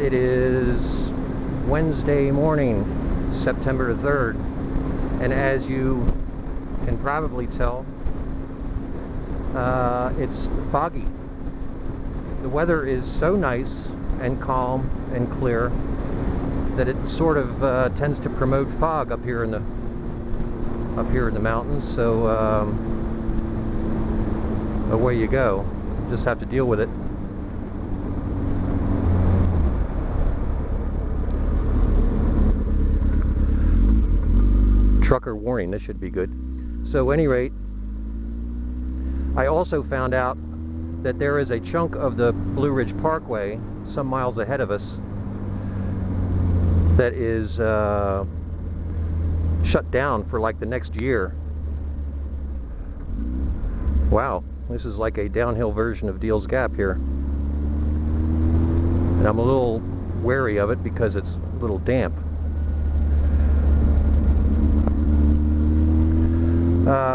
It is Wednesday morning, September 3rd, and as you can probably tell, it's foggy. The weather is so nice and calm and clear that it sort of tends to promote fog up here in the mountains. So away you go. Just have to deal with it. Trucker warning, this should be good. So at any rate, I also found out that there is a chunk of the Blue Ridge Parkway some miles ahead of us that is shut down for like the next year. Wow, this is like a downhill version of Deal's Gap here. And I'm a little wary of it because it's a little damp.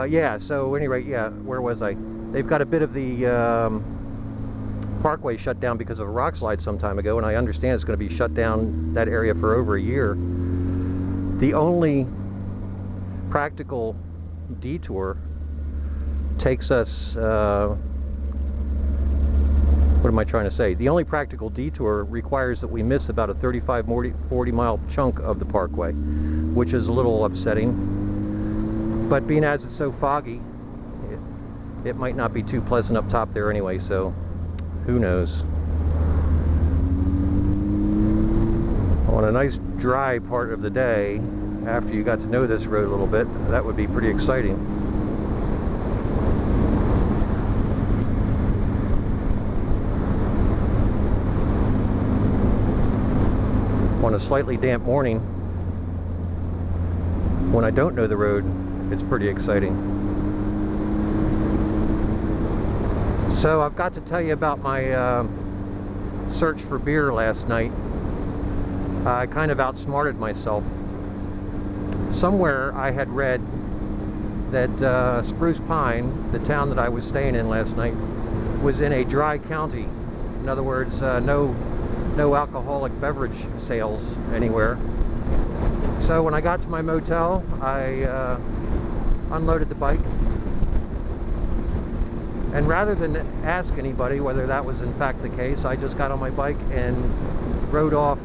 Yeah, so anyway, yeah, where was I? They've got a bit of the parkway shut down because of a rock slide some time ago, and I understand it's going to be shut down, that area, for over a year. The only practical detour takes us, what am I trying to say? The only practical detour requires that we miss about a 35-40 mile chunk of the parkway, which is a little upsetting. But being as it's so foggy, it might not be too pleasant up top there anyway, so who knows. On a nice dry part of the day, after you got to know this road a little bit, that would be pretty exciting. On a slightly damp morning, when I don't know the road, it's pretty exciting. So I've got to tell you about my search for beer last night. I kind of outsmarted myself. Somewhere I had read that Spruce Pine, the town that I was staying in last night, was in a dry county. In other words, no alcoholic beverage sales anywhere. So when I got to my motel, I unloaded the bike, and rather than ask anybody whether that was in fact the case, I just got on my bike and rode off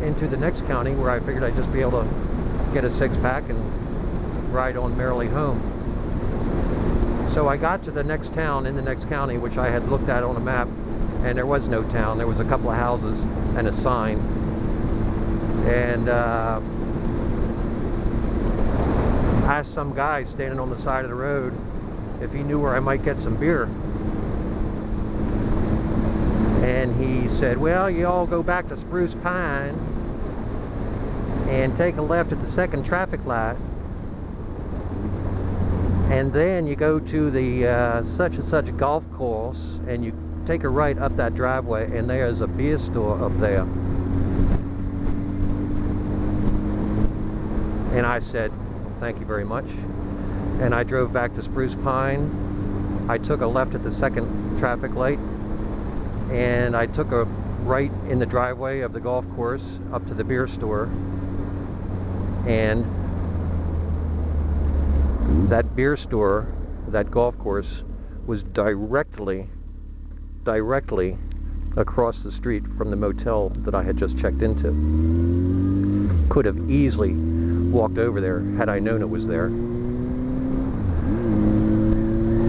into the next county, where I figured I'd just be able to get a six-pack and ride on merrily home. So I got to the next town in the next county, which I had looked at on a map, and there was no town. There was a couple of houses and a sign, and asked some guy standing on the side of the road if he knew where I might get some beer. And he said, well, you all go back to Spruce Pine and take a left at the second traffic light, and then you go to the such and such golf course, and you take a right up that driveway, and there's a beer store up there. And I said, thank you very much. And I drove back to Spruce Pine. I took a left at the second traffic light, and I took a right in the driveway of the golf course up to the beer store. And that beer store, that golf course, was directly across the street from the motel that I had just checked into. Could have easily walked over there had I known it was there.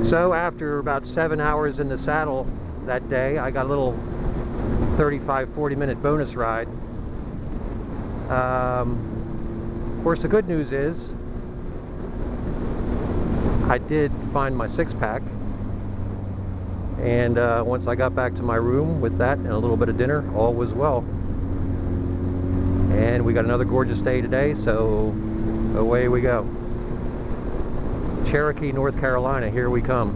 So after about 7 hours in the saddle that day, I got a little 35-40 minute bonus ride. Of course, the good news is I did find my six-pack, and once I got back to my room with that and a little bit of dinner, all was well. And we got another gorgeous day today, so away we go. Cherokee, North Carolina, here we come.